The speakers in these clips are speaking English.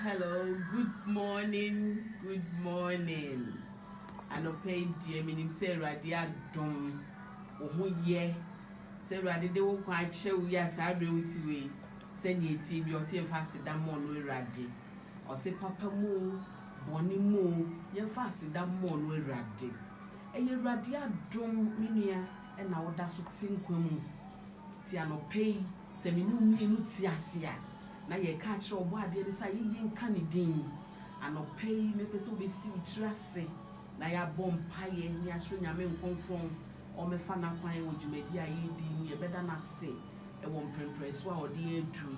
Hello, good morning. Anope dear minim say radia dom oho ye say rade de wo kwa che wi asabre witiwe say ni ti bi o se fast da mo no rade o se papa mu boni mu ye fast da mo no rade eye radia dom minia e na woda so tinkwa mu ti anope se minu mienu ti asia na ye ka kire obo ade ni say yi nka ni din anope me pese obi si utrase na ya bom paye ni ahwe nyame nkonkron o me fa na kwan wo djumadi ayi di ni e beda na se e wo mprempreso a ode edu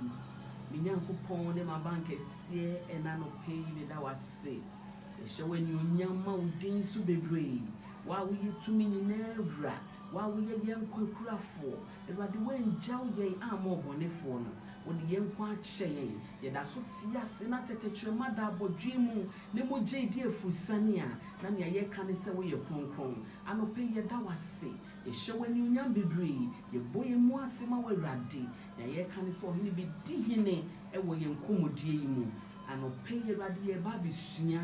mi nyankopon ne ma bank esie e na no pay ni da wase e hyewe ni onyama udin su bebre wa wo yitumi ni na wura wa wo ye yenkokurafo e wade wenjaw ye amo bonefo no wodi yenkwa akyeye ye da so tia se na seketwe mada abodwemu ne mogye di efusane a na ne ye ka ne se wo ye kronkron anope ye da wase e hyewe ni unyam bebre ye boye mu ase ma wawrade na ye ka ne se ohini bi di hine e wo ye nkomodie yi mu anope ye rade ye ba besua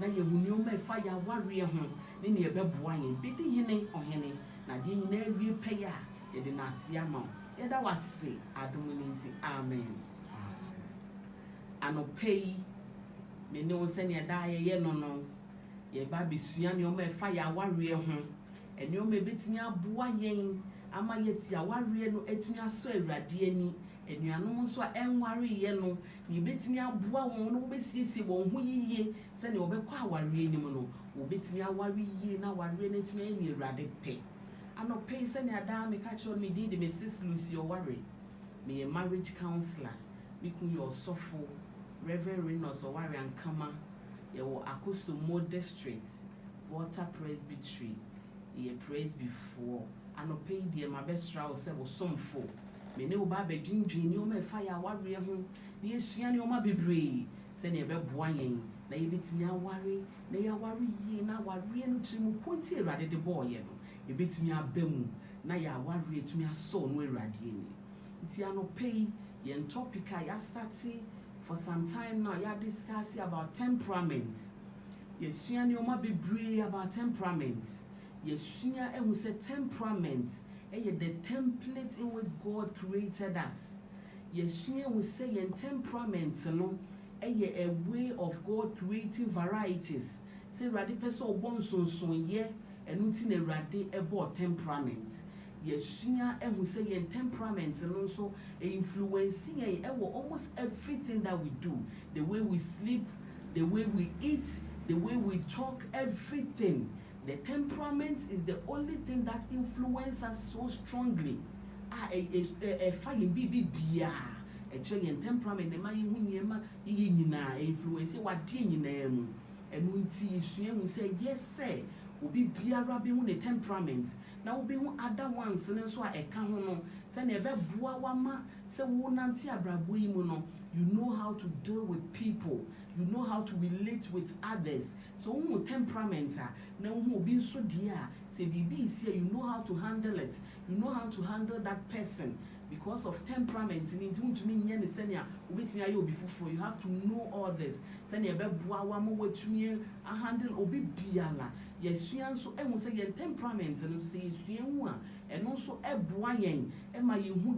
na ye huni o ma fa ya ware ho ne ne ye beboa ye bi di hine ohene na de nyina awie peya ye de na ase ama yeda wase adomuninti amen anope me ne won se ne da ye no ye ba besua ne o ma fa ya ware ho ene o ma betimi aboa yen ama ye ti aware no etimi aso awrade ani enuanom nso a enware ye no ye betimi aboa won no besiesie won ho yiye se ne obekwa aware anim no wo betimi aware yiye na ware na etimi ani awrade pe anope se ne ada me ka cho me di de me sis Lucy Oware me a marriage counselor me ku your sofo Reverend Renos Oware Ankama ye wo Akosto Modest Street Water Presbytery ye praise before anope de ma bestra o se wo somfo me ne wo ba bedwindwin ni o ma fa ya aware ho ne esua ne o ma bebre se ne be boa yen na ye betimi aware na ya aware yi na aware no trimu ponti erade de boy no ebetimi abemu na ya aware etimi aso no erade ni nti anope yen topic ya starting for some time now ya discuss about temperament yesua ne o ma bebre about temperament yesua ehu se temperament the template in which God created us. Yesua we say in temperament no a way of God creating varieties. Say radi person obon sonson ye enu na radi ebo temperament. Yesua we say in temperament no so influencing almost everything that we do. The way we sleep, the way we eat, the way we talk, everything. The temperament is the only thing that influences us so strongly. A fine bia a change temperament, the man who influence what ding in and we see we say, yes, sir, will be bia rabbing a temperament. Now will be other ones, and so I can't send a wama, so wonantia brabuimuno. You know how to deal with people, you know how to relate with others. So temperament now be so dear say BB is here, you know how to handle it, you know how to handle that person because of temperament. You have to know all this. Handle obi biala. Yes, so say temperament and say and also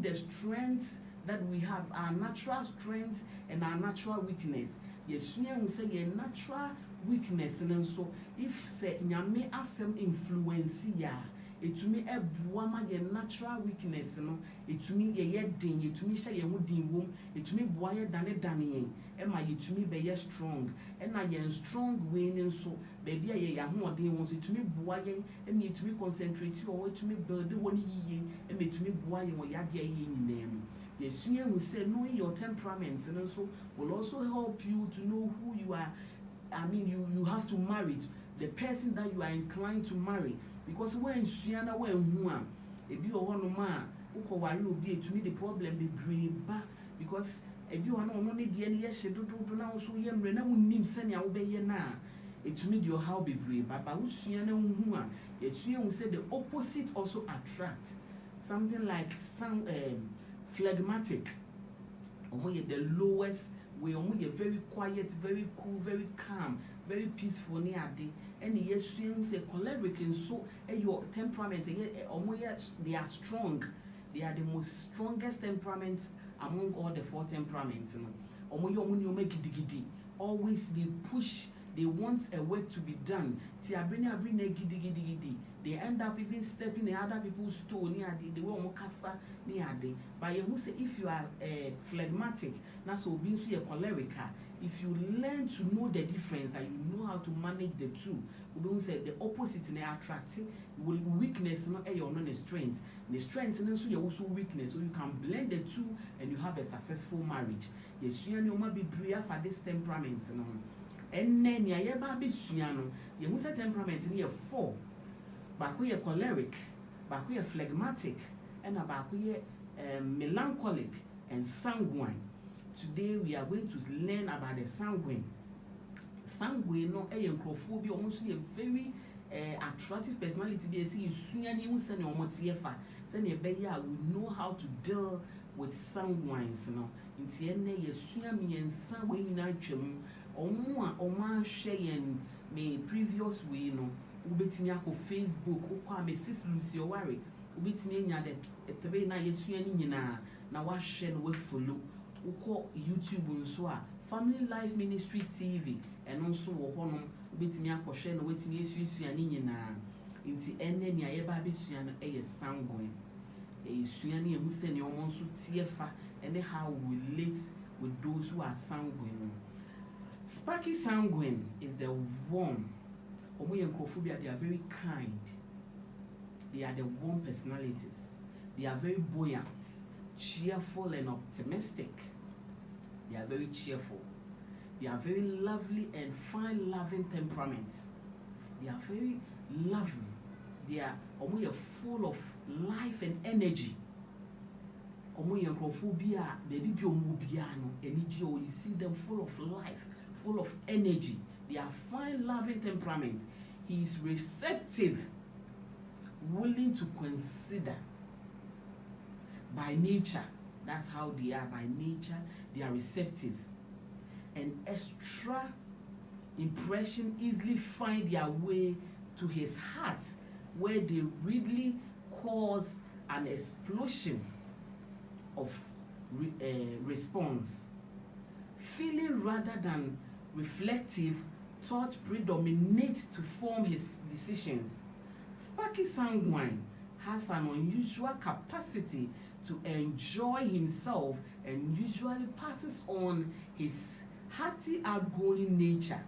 the strength that we have, our natural strength and our natural weakness. Yes, we say a natural weakness and so if say nyame asem influence ya etumi ebua ma ye natural weakness no etumi ye din etumi hye ye ho din wom etumi bua ye dane yen e ma yetumi be ye strong e na ye strong way ni so baby ye ya ho odin won so etumi bua ye e na etumi concentrate o etumi build won yiye e ma etumi bua ye wo ya de ye nyinam yesua hu say knowing your temperament and so will also help you to know who you are. I mean, you have to marry the person that you are inclined to marry, because when Shiana when who if you are one man who will be to me the problem be brave because if you are not only the any yes do now so yem rena wouldn't send your obey na it to me your how be brave but who Shiana who yes you will say the opposite also attract something like some phlegmatic the lowest way very quiet, very cool, very calm, very peaceful near day. And yes, say choleric and so your temperament they are strong. They are the most strongest temperament among all the 4 temperaments. Always they push, they want a work to be done. They end up even stepping in other people's toe near the way kasa near the. But you say if you are phlegmatic, that's so being so a cholerica. If you learn to know the difference and you know how to manage the two, we don't say the opposite in attracting weakness, not a non strength. The strength and also your also weakness, so you can blend the two and you have a successful marriage. Yes, you might be prayer for this temperament, and then you have a suiano. You must have temperament in 4. Back we are choleric, back we are phlegmatic, and back we are melancholic and sanguine. Today we are going to learn about the sanguine. Sanguine, no, a microphobia, almost a very attractive personality. They see you soon and you send your motiefa. Then you will know how to deal with sanguines. You know, in the end, you soon me and sanguine in action. Or man sharing me previous way, you know. Ubetini ako Facebook ukwa Mrs. Lucy OWARE ubetini nya de tebe na yesu ani nyina na wa share no we follow uko YouTube nso a Family Life Ministry TV eno nso wo ho no ubetini akọ share no wetini yesu ani nyina nti enne ni aye ba besua no eye sanguine esua ni ehu se ni omo nso tiefa and how we relate with those who are sanguine. Sparky sanguine is the warm. They are very kind. They are the warm personalities. They are very buoyant, cheerful and optimistic. They are very cheerful. They are very lovely and fine loving temperaments. They are very lovely. They are full of life and energy. You see them full of life, full of energy. They are fine loving temperament. He is receptive, willing to consider. By nature, that's how they are. By nature, they are receptive. And extra impression easily find their way to his heart, where they really cause an explosion of response. Feeling rather than reflective, thought predominates to form his decisions. Sparky sanguine has an unusual capacity to enjoy himself and usually passes on his hearty, outgoing nature.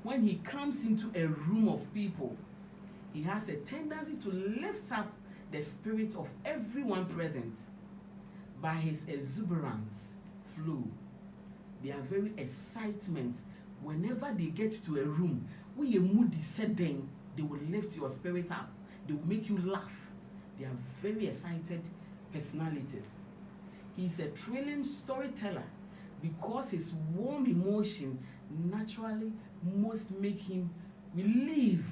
When he comes into a room of people, he has a tendency to lift up the spirits of everyone present by his exuberant flow. They are very excitement. Whenever they get to a room, when your mood is setting, they will lift your spirit up. They will make you laugh. They are very excited personalities. He is a thrilling storyteller because his warm emotion naturally must make him relive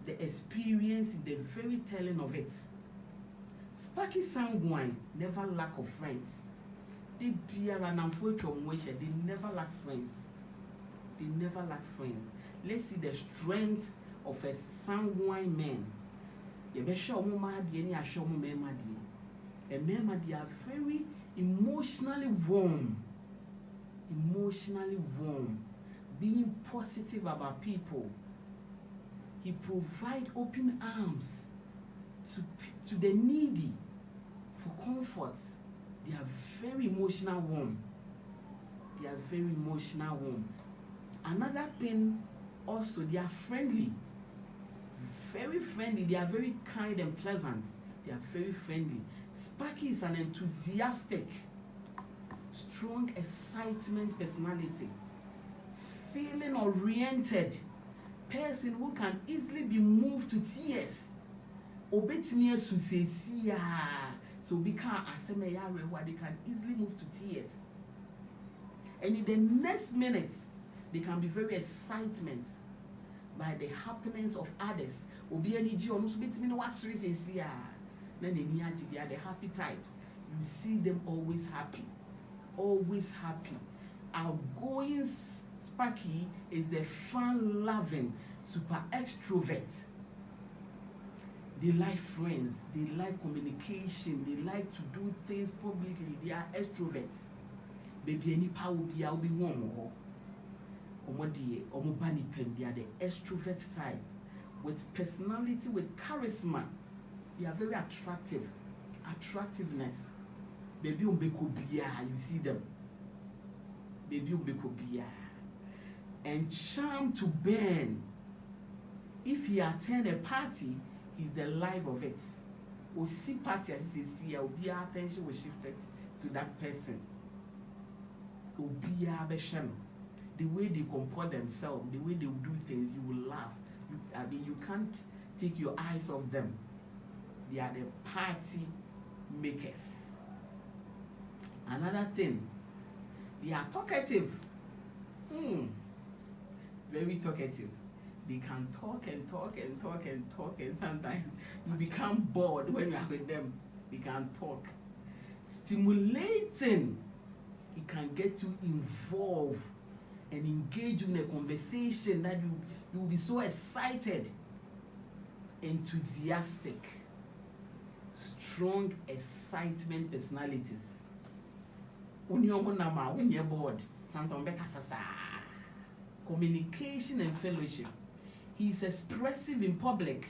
the experience in the very telling of it. Sparky sanguine never lack of friends. They never lack friends. They never lack friends. Let's see the strength of a sanguine man. A men they are very emotionally warm. Being positive about people. He provides open arms to the needy for comfort. They are very emotional warm. They are very emotional warm. Another thing also, they are friendly. Very friendly. They are very kind and pleasant. They are very friendly. Sparky is an enthusiastic, strong excitement personality. Feeling oriented person who can easily be moved to tears. Obetini susesia. So because they can easily move to tears. And in the next minute, they can be very excited by the happenings of others. Obi energy almost between what series is here. Then they are the happy type. You see them always happy. Always happy. Outgoing Sparky is the fun-loving, super extrovert. They like friends, they like communication, they like to do things publicly. They are extroverts. Baby, any power be out be warm or they are the extrovert type with personality, with charisma. They are very attractive. Attractiveness. Baby you see them. Baby and charm to burn. If he attend a party, he's the life of it. Or see party as he see, attention was shifted to that person. The way they comport themselves, the way they do things, you will laugh. You can't take your eyes off them. They are the party makers. Another thing, they are talkative. Very talkative. They can talk and talk and talk and talk, and sometimes you become bored when you are with them. They can talk. Stimulating. It can get you involved and engage in a conversation that you will be so excited. Enthusiastic. Strong excitement personalities. When you're bored, communication and fellowship. He is expressive in public,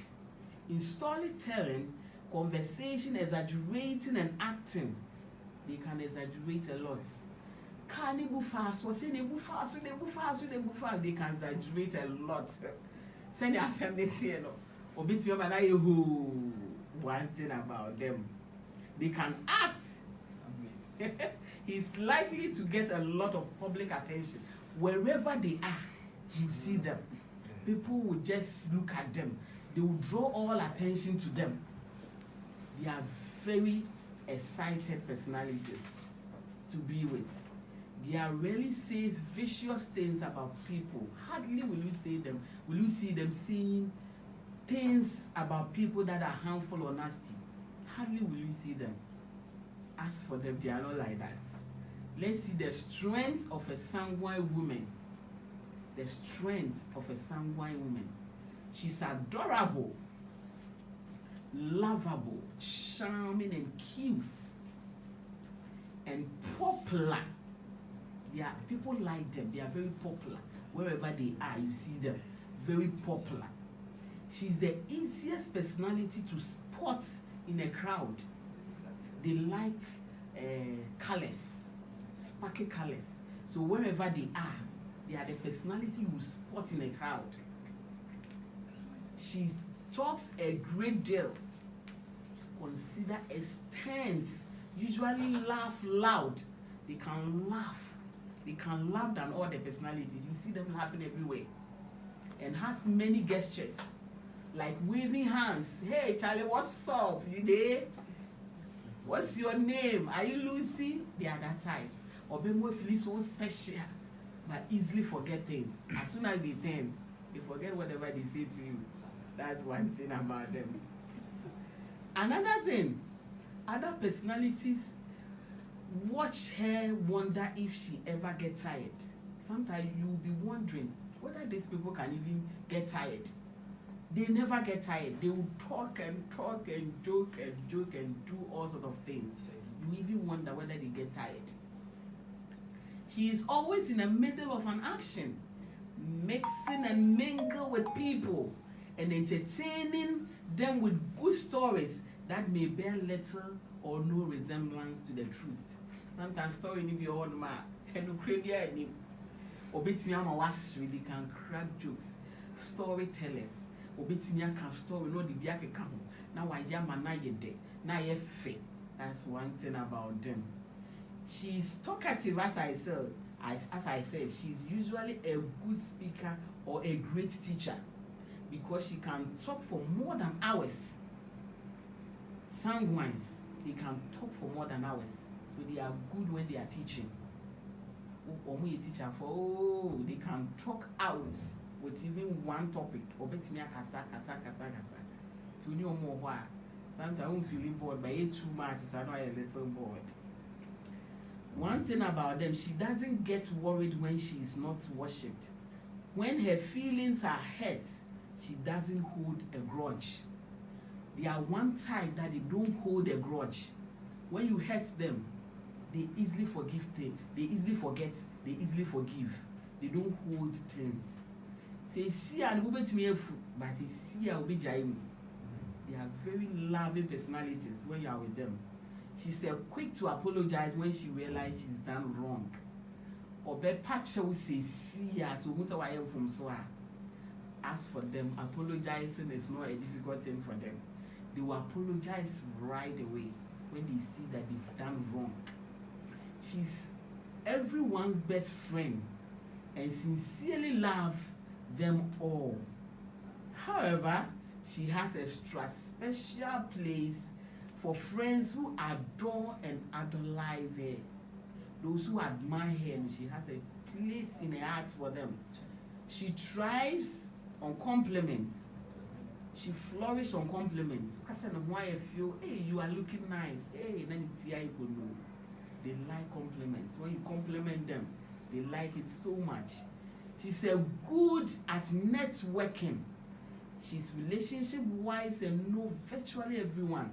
in storytelling, conversation, exaggerating and acting. They can exaggerate a lot. They can exaggerate a lot. Send your assembly here. One thing about them, they can act. He's likely to get a lot of public attention. Wherever they are, you see them. People will just look at them. They will draw all attention to them. They are very excited personalities to be with. They are rarely says vicious things about people. Hardly will you see them. Will you see them saying things about people that are harmful or nasty? Hardly will you see them. As for them, they are not like that. Let's see the strength of a sanguine woman. The strength of a sanguine woman. She's adorable, lovable, charming, and cute, and popular. People like them. They are very popular. Wherever they are, you see them. Very popular. She's the easiest personality to spot in a crowd. They like colors, sparkly colors. So wherever they are the personality you spot in a crowd. She talks a great deal. Consider extents. Usually laugh loud. They can laugh. They can laugh than all the personalities. You see them laughing everywhere. And has many gestures. Like waving hands. Hey Charlie, what's up? You there? What's your name? Are you Lucy? They are that type. Or Bemo feel so special, but easily forget things. As soon as they turn, they forget whatever they say to you. That's one thing about them. Another thing, other personalities watch her, wonder if she ever gets tired. Sometimes you'll be wondering whether these people can even get tired. They never get tired. They will talk and talk and joke and joke and do all sorts of things. You even wonder whether they get tired. She is always in the middle of an action, mixing and mingle with people and entertaining them with good stories that may bear little or no resemblance to the truth. Sometimes story ni be on ma and ukrebia ni obetimi ama wasri, they can crack jokes. Storytellers obetimi aka story no de bi akeka ho na waya ma na ye de na ye fe. That's one thing about them. She's talkative, as I said, she's usually a good speaker or a great teacher because she can talk for more than hours. Sanguines, they can talk for more than hours. So they are good when they are teaching. Or we teacher for they can talk hours with even one topic. So you know more why. Sometimes I'm feeling bored, but it's too much, so I know I'm a little bored. One thing about them, she doesn't get worried when she is not worshipped. When her feelings are hurt, she doesn't hold a grudge. They are one type that they don't hold a grudge. When you hurt them, they easily forgive things. They easily forget. They easily forgive. They don't hold things. Say, see, and we bet me but see, I'll be jaiming. They are very loving personalities when you are with them. She's quick to apologize when she realizes she's done wrong. Or better will say, see, so who's I am from so. As for them, apologizing is not a difficult thing for them. They will apologize right away when they see that they've done wrong. She's everyone's best friend and sincerely loves them all. However, she has a special place for friends who adore and idolize her. Those who admire her, and she has a place in her heart for them. She thrives on compliments. She flourishes on compliments. Because why I feel, hey, you are looking nice. Hey, they like compliments. When you compliment them, they like it so much. She's good at networking. She's relationship-wise and know virtually everyone.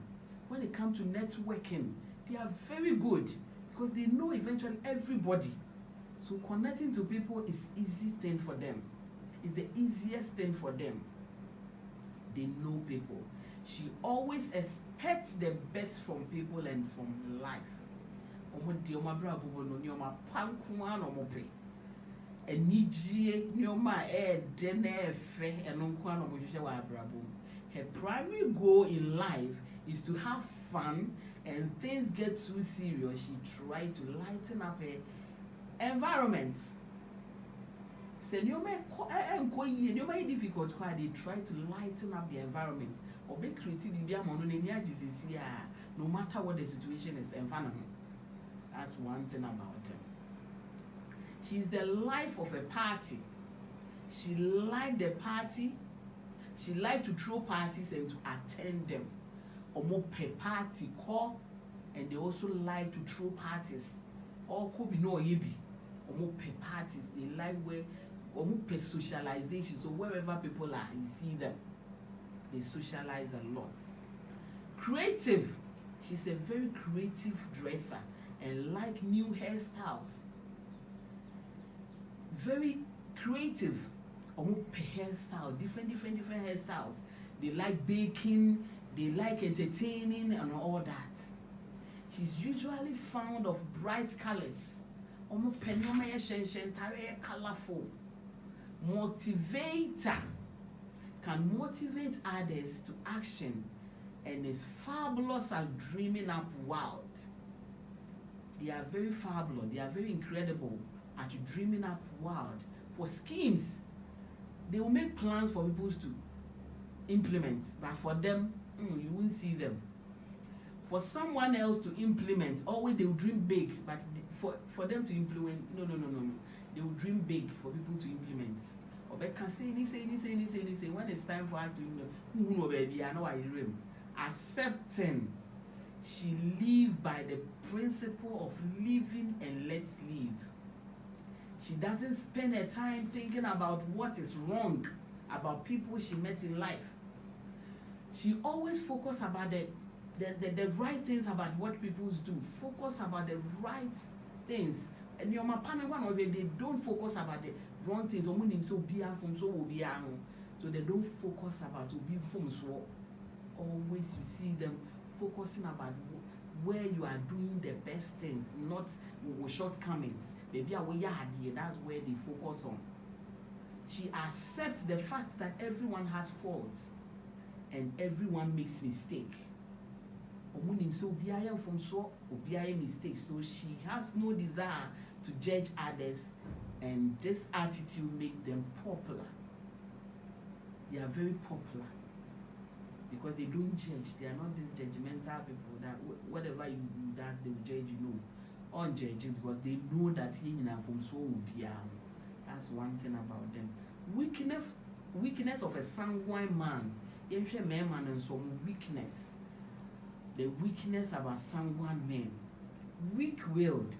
When it comes to networking, they are very good because they know eventually everybody. So connecting to people is easiest thing for them. It's the easiest thing for them. They know people. She always expects the best from people and from life. Her primary goal in life is to have fun, and things get too serious. She tries to lighten up her environment. Say you may difficult why they try to lighten up the environment or be creative no matter what the situation is environment. That's one thing about her. She's the life of a party. She likes the party. She likes to throw parties and to attend them. Omo pe party call, and they also like to throw parties. Or could be no yebi. Omo pe parties. They like where omo pe socialization. So wherever people are, you see them. They socialize a lot. Creative. She's a very creative dresser and like new hairstyles. Very creative. Omo pe hairstyle, different hairstyles. They like baking. They like entertaining and all that. She's usually fond of bright colors. Colorful. Motivator. Can motivate others to action and is fabulous at dreaming up wild. They are very fabulous. They are very incredible at dreaming up wild. For schemes, they will make plans for people to implement, but for them, you won't see them. For someone else to implement, always they will dream big, but for them to implement, no. They will dream big for people to implement. Or they can say. When it's time for us to implement, who baby, I know I dream. Accepting, she lives by the principle of living and let live. She doesn't spend her time thinking about what is wrong about people she met in life. She always focuses about the right things about what people do. Focus about the right things. And your partner one of them, they don't focus about the wrong things. So they don't focus about to be from so. always you see them focusing about where you are doing the best things, not with shortcomings. Maybe that's where they focus on. She accepts the fact that everyone has faults and everyone makes mistakes. Mistakes, so she has no desire to judge others, and this attitude makes them popular. They are very popular because they don't judge. They are not these judgmental people that whatever you do, that they will judge you. No, unjudging, because they know that that's one thing about them. Weakness of a sanguine man. And some weakness. The weakness of a sanguine men. Weak-willed.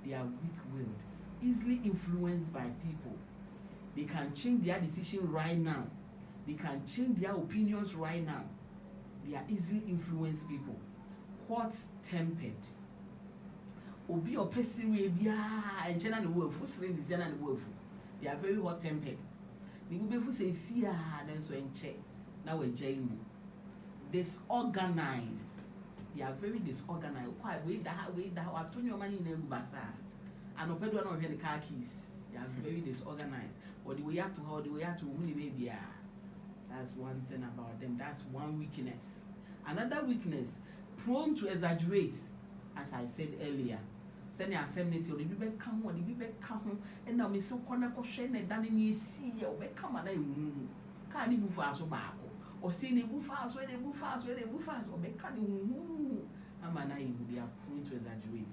They are weak-willed, easily influenced by people. They can change their decision right now. They can change their opinions right now. They are easily influenced people. Hot-tempered. Obi or person will be and general the wolf. They are very hot-tempered. The people say, "See, then so in check." Now we're jailing. Disorganized. They are very disorganized. Quite wait that I told your money in the bazaar. And open one of the car keys. They are very disorganized. Or the way to how the way to win baby. That's one thing about them. That's one weakness. Another weakness, prone to exaggerate, as I said earlier. Send your assembly to the people come, and now Miss O'Connor question and done in see or come and can't even fast or back. Or see the buffas, where they buffas, or make canning. They are prone to exaggerate.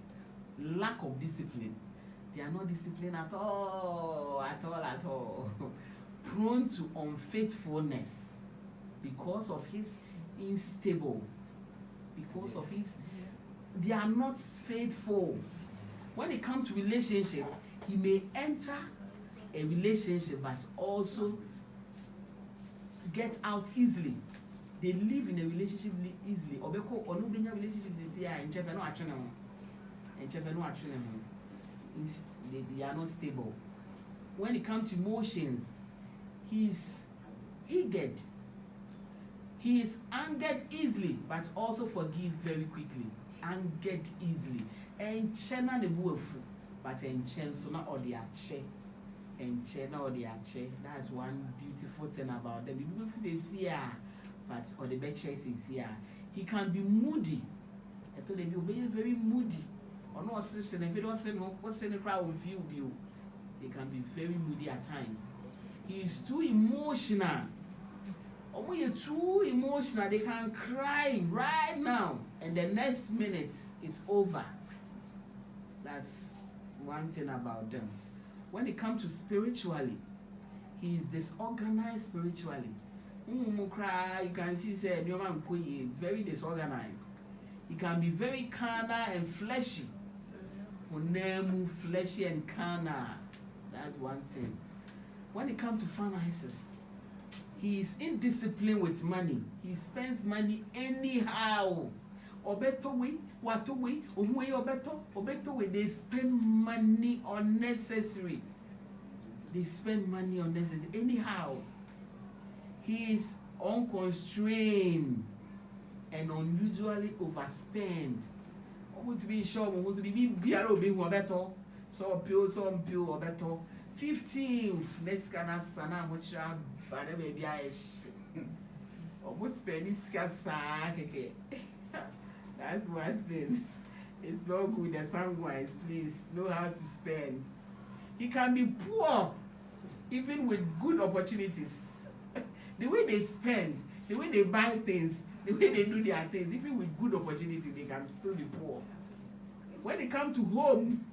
Lack of discipline. They are not disciplined at all. Prone to unfaithfulness because of his unstable. Because of his, they are not faithful. When it comes to relationship, he may enter a relationship but also get out easily. They live in a relationship easily. Obeko onubenya relationship is and they are not stable. When it comes to emotions, he is eager. He is angered easily, but also forgive very quickly. Angered easily. And chena ne buefu, but and chen so not all the ache. And chena or the ache. That's one beautiful thing about them. The beautiful thing is here, but or the best choice is here. He can be moody. I told them you're very moody. Or no assistant, if you don't say no, what's in the crowd with you? They can be very moody at times. He is too emotional. Or when you're too emotional, they can cry right now, and the next minute is over. That's one thing about them. When it comes to spiritually, he is disorganized spiritually. You can see, say, very disorganized. He can be very carnal and fleshy. Fleshy and carnal. That's one thing. When it comes to finances, he is indisciplined with money. He spends money anyhow. Obetowe, watowe, ohuwe obetowe. They spend money unnecessary. They spend money unnecessary anyhow. He is unconstrained and unusually overspend. To be sure, to be BRO being better. So pure, some pure better. 15th, next can sana much but maybe I almost spend this. That's one thing. It's not good. The sanguines, please know how to spend. He can be poor, even with good opportunities. The way they spend, the way they buy things, the way they do their things, even with good opportunities, they can still be poor. When they come to home,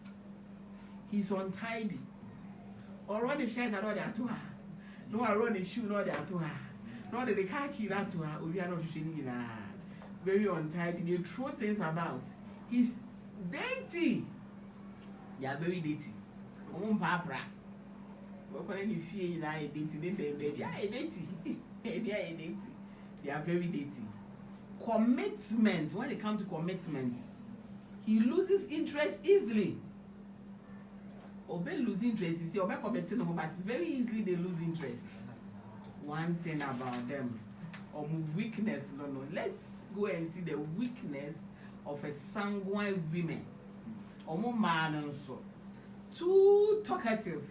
he's untidy. Or run the shirt and all that to her. No, I run the shoe, not that to her. Not the car key not to her. We are not shooting her. Very untidy. They throw things about. He's dainty. They are very dainty. Papa. When you feel you are dainty, they are dainty. They are dainty. They are very dainty. Commitment. When it comes to commitment, he loses interest easily. Obey lose interest. Obey committing, but very easily they lose interest. One thing about them, or weakness. No. Let's go and see the weakness of a sanguine woman. Omo man also. Too talkative.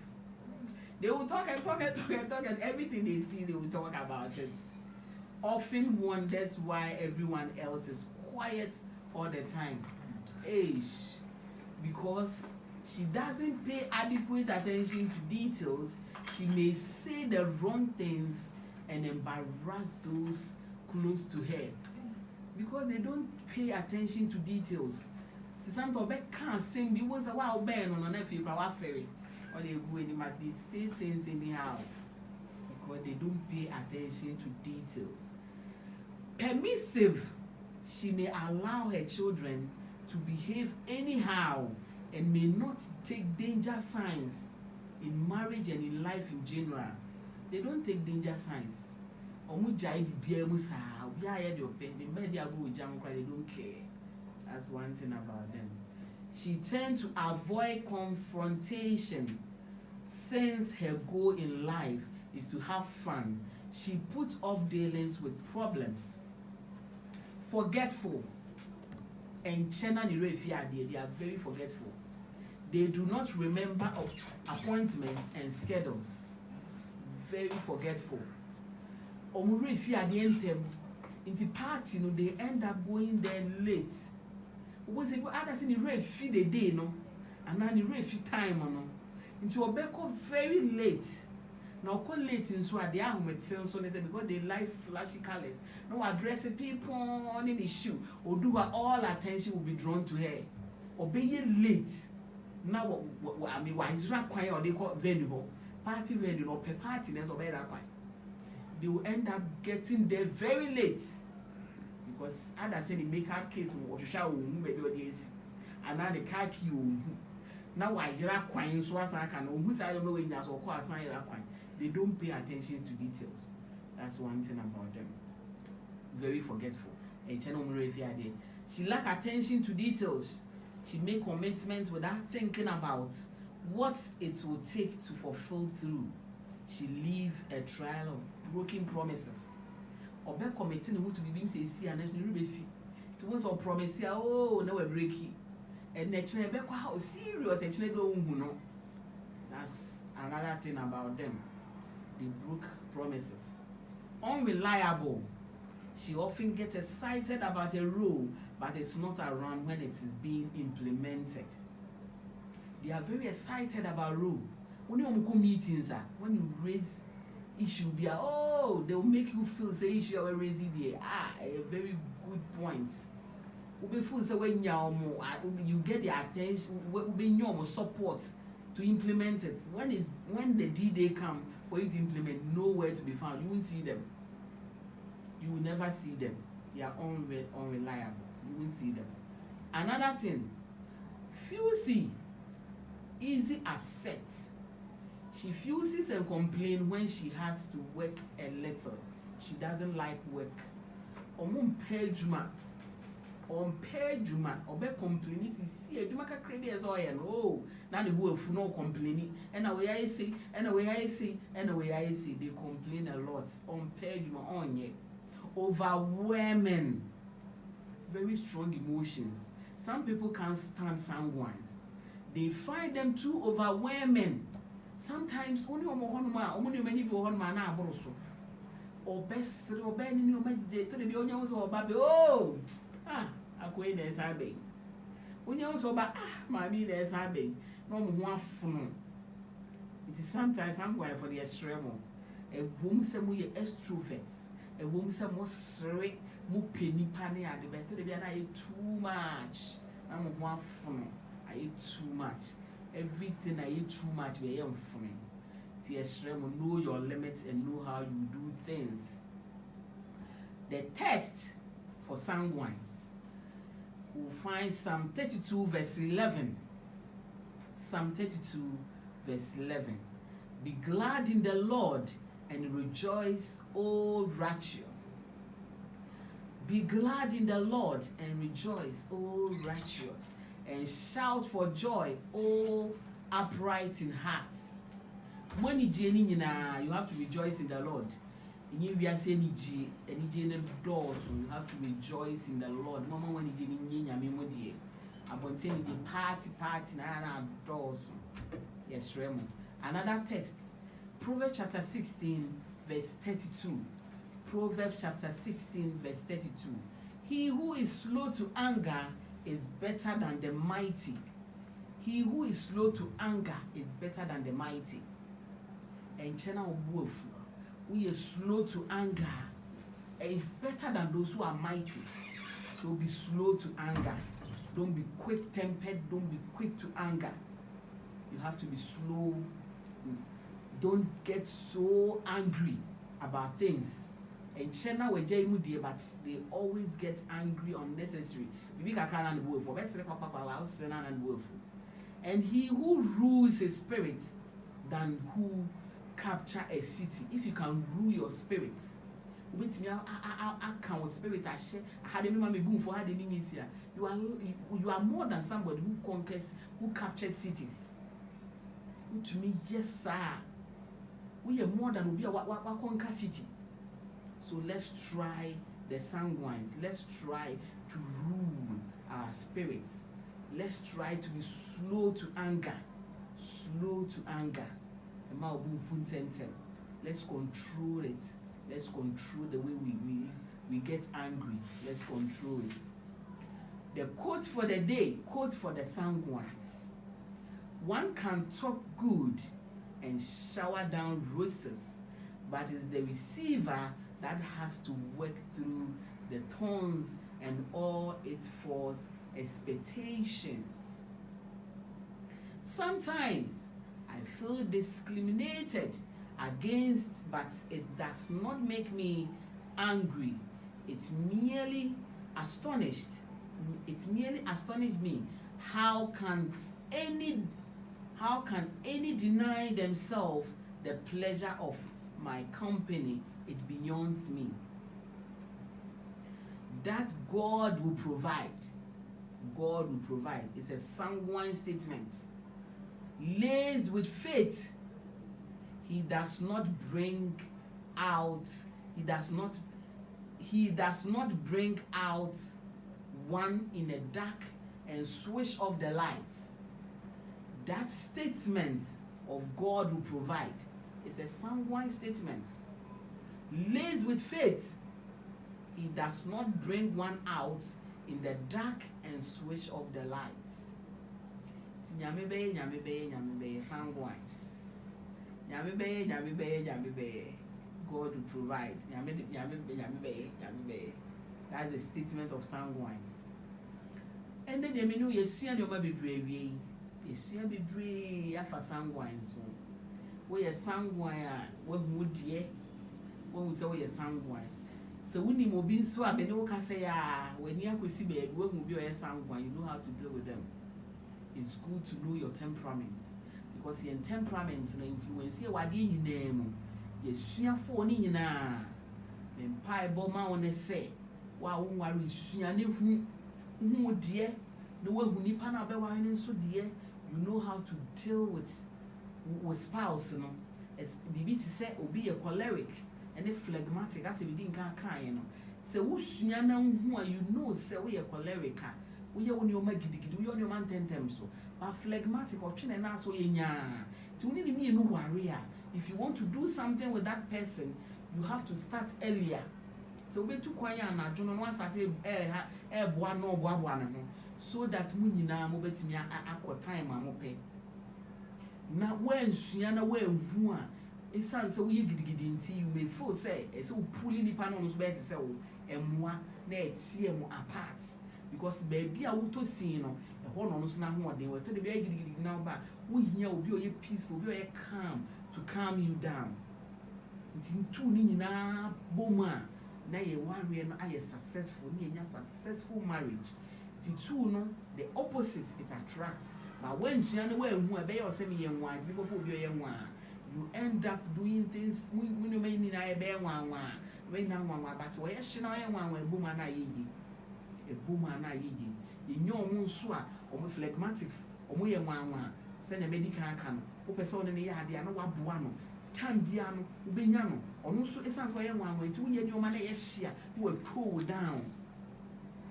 They will talk and everything they see, they will talk about it. Often wonders why everyone else is quiet all the time. Because she doesn't pay adequate attention to details. She may say the wrong things and embarrass those close to her because they don't pay attention to details. Sometimes they can't sing because a while Ben on a few power ferry or they go in they say things anyhow because they don't pay attention to details. Permissive, she may allow her children to behave anyhow and may not take danger signs in marriage and in life in general. They don't take danger signs. They don't care. That's one thing about them. She tends to avoid confrontation since her goal in life is to have fun. She puts off dealings with problems. Forgetful. And they are very forgetful. They do not remember appointments and schedules. Very forgetful. In the party, they end up going there late. Because if others in the rave feed the day, and then the rave time, into a back very late. Now, call late in so at the arm with sense on it because they like flashy colors. No address people in the shoe or do her all attention will be drawn to her. Or being late. Now, I mean, why is that quiet or they call venue? Party venue or per party, or better quiet. They will end up getting there very late. Because others say they make our kids or shower maybe days. And now the car key. Now, why is that quiet? So as I can, I don't know when that's or course, they don't pay attention to details. That's one thing about them. Very forgetful. She lacks attention to details. She make commitments without thinking about what it will take to fulfill through. She leave a trail of broken promises. Or be committing who to be being say and then you to once or promise oh no we're breaking. And next time how serious actually go no. That's another thing about them. They broke promises. Unreliable. She often gets excited about a rule, but it's not around when it is being implemented. They are very excited about rule. When you go meetings, when you raise issue, they'll make you feel say issue are raising there. A very good point. When you get the attention, when support to implement it. When the D-Day come for you to implement, nowhere to be found. You won't see them. You will never see them. They are unreliable. You won't see them. Another thing, fusy, easy upset. She fuses and complains when she has to work a little. She doesn't like work. Complaining. See, you make a crazy as I am. Oh, now the wolf no complaining. And the way I say, they complain a lot. Overwhelming. Very strong emotions. Some people can't stand sanguines. They find them too overwhelming. Sometimes only many people on my neighbors. Or best or bending your meditate or baby. Oh, I go in there, Sabe. When you also about mammy, there's Sabe. No one phone. It is sometimes I'm going for the extreme. A woman, some way extroverts. A woman, some more straight, more penny panny at the better. I eat too much. I'm one phone. I eat too much. Everything I eat too much, I am funny. The extreme, know your limits and know how you do things. The test for sanguines. We'll find Psalm 32, verse 11. Psalm 32, verse 11. Be glad in the Lord and rejoice, O righteous. Be glad in the Lord and rejoice, O righteous. And shout for joy, O upright in heart. When you have to rejoice in the Lord. You say any doors, you have to rejoice in the Lord. Mama when you didn't yamimodi. About the party na doors. Yes, Remo. Another text. Proverbs chapter 16, verse 32. Proverbs chapter 16, verse 32. He who is slow to anger is better than the mighty. He who is slow to anger is better than the mighty. And Chena Wolf, we are slow to anger is better than those who are mighty. So be slow to anger. Don't be quick-tempered. Don't be quick to anger. You have to be slow. Don't get so angry about things. And Chena were Jaymudia, but they always get angry unnecessary. And he who rules his spirit than who capture a city. If you can rule your spirit, with me, I can spirit. I share. I had me boom for had any here. You are more than somebody who conquers, who captures cities. To me, yes, sir. We are more than we are what conquer city. So let's try the sanguines. Let's try to rule our spirits. Let's try to be slow to anger. Slow to anger. Let's control it. Let's control the way we get angry. Let's control it. The quote for the day, quote for the sanguines. One can talk good and shower down roses, but it's the receiver that has to work through the thorns and all its false expectations. Sometimes I feel discriminated against, but it does not make me angry. It's merely astonished. It merely astonished me. How can any deny themselves the pleasure of my company? It beyonds me. That God will provide. God will provide. It's a sanguine statement. Laced with faith, he does not bring out one in the dark and switch off the lights. That statement of God will provide is a sanguine statement. Laced with faith, he does not bring one out in the dark and switch off the lights. Nyame beye sanguines. Nyame beye. God will provide. Nyame beye. That's the statement of sanguines. And then you know yesua de oba bebree. Yesua bebree afa sanguines so. We are sanguine we hu die. We say we are sanguine. So when you move so abene wo ka say when you akwesi be we hu bi o ye sanguine, you know how to deal with them. It's good to know your temperament, because your temperament na influence your wade nyina mu. Yesua fo ni nyina. Me pai bo ma won say wa wo nware sua ne hu die no wa hu nipa na be wa ne so die. You know how to deal with spouse, you know. It's bibi to say obi a choleric and a phlegmatic, as if you didn't can, you know. So wo sua na hu you know say we a choleric. We are on your magidi, we on your man 10 times so. But phlegmatic or chin and ass so nya. To need me no warrior. If you want to do something with that person, you have to start earlier. So we too quiet and I don't want to say so that munina mo betimi akọ time amope. Na when suana when hu a esan so we gidigidi nti you may feel say e so pulling nipa no so be say o emwa na etie mo apart. Because baby a wuto sin no e ho no so na ho ode we to de be gidigidi na ba wo hia obi o ye peaceful obi o ye calm to calm you down. Nti tu ni nyina boma na ye warrior no aye successful ni enya successful marriage. The two no the opposite it attracts. But when you know where who be your semi young ones because you end up doing things when you may need a bear one when now one but where she know one when boom and I a boom and I in your moon swa or phlegmatic or more one send a medical can who person in the yard, they are no one. time biano ubenyano ono so esan so ye nwan nti wonye ni o ma na ye hia wo pull down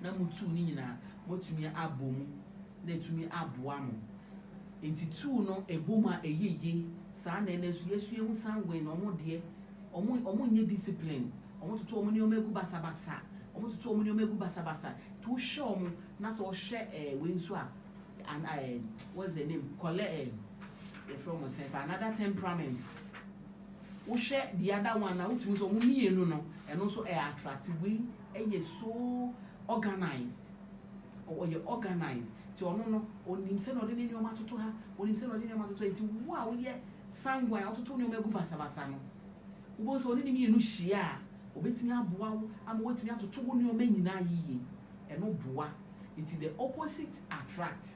na mutu ni nyina motumi abomu na etumi aboa mo enti tu no eboma eyeye saa na enesu yesu ehu sanguine no mo de omo nye discipline omo tutu omo ni o megu basabasa omo tutu omo ni o megu basabasa tu show mo na so hwe we nso a and what's the name collect from another temperament we share the other one now to so mienu no and also attractive we so organized or you organized to no onim se no de ni o matoto ha onim se no de ni o matoto enti wow ye sanguine ototo ni o megu basabasa no wo so ni mienu hia obetimi aboa wo ama wetimi atoto wo ni o manyina yiye eno boa enti the opposite attract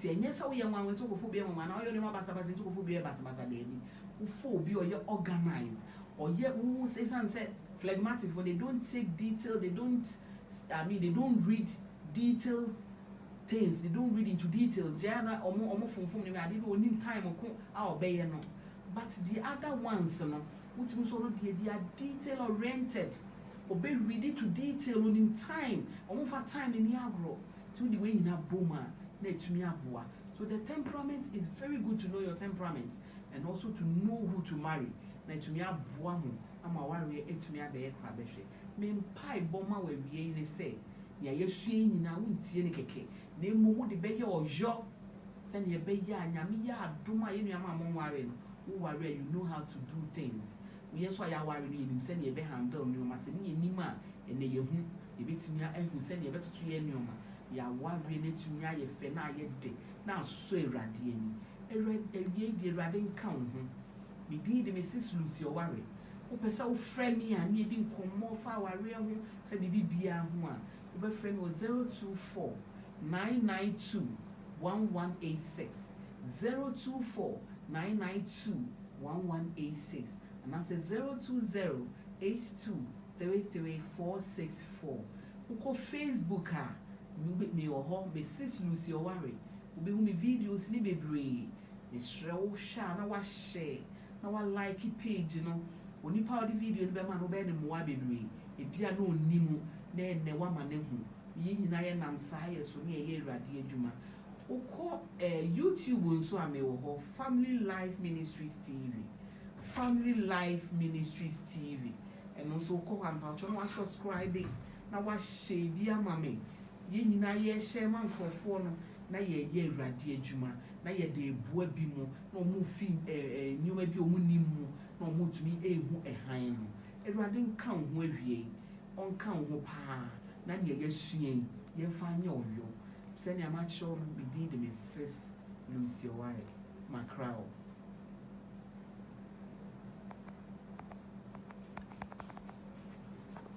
ti enye sa wo ye nwan weto ko fobia mama na oyo ni ma basabasa enti ko fobia basabasa de ni wo phobia or you organized or ye who say say phlegmatic when they don't take detail they don't read detailed things they don't read into details they are not omo funfun ni ade be onim time ko a obeye no but the other ones no which means so they are detail oriented obe read it to detail onim time omo for time ni agro to the way in a boma na etumi aboa so the temperament is very good to know your temperament and also to know who to marry na etumi aboa mo ama ware etumi abeye kwabehwe me mpai boma we wie ni say ya yesue nyina wontie ni keke na emu wo de beye ojo se ne beye anyame ya adoma ye nuama mo ware no wo ware you know how to do things we yeso ya ware no yenim se ne be handle no ma se ne yenim a ene ye hu e betimi a ehu se ne be toto ye nuama ya ware ne tumi aye fe na aye de na so erade ani ewie de erade nka wo ho me di de Mrs. Lucy Oware wo pesa wo frɛ me a ne di nkomo fa ware ho se bibia ho a wo be frɛ me 024 992 1186 024 992 1186 and I say 020 82 33 464 uko Facebook a me oho Mrs. Lucy Oware obi hu me videos ni bebre me shrew sha na wa share na wa like page no oni pa odi video ni be ma no be ne moa bebre e bia na onimu na ene wa ma ne hu yi nyina ye nam saye so ne ye awurade adwuma uko YouTube nso a me wo ho Family Life Ministries TV Family Life Ministries TV and also ko ampa cho no subscribe na wa share bia ma me yi nyina ye share man krofo no na ye awurade adwuma na ye de eboa bi mu na omu fi nyoma bi omu nimu na omu tumi ehu ehan no awurade nka ho awie onka ho pa na ye yesuen ye fa nya oyo sɛ ne amacho be did Mrs. Lucy Oware Macrao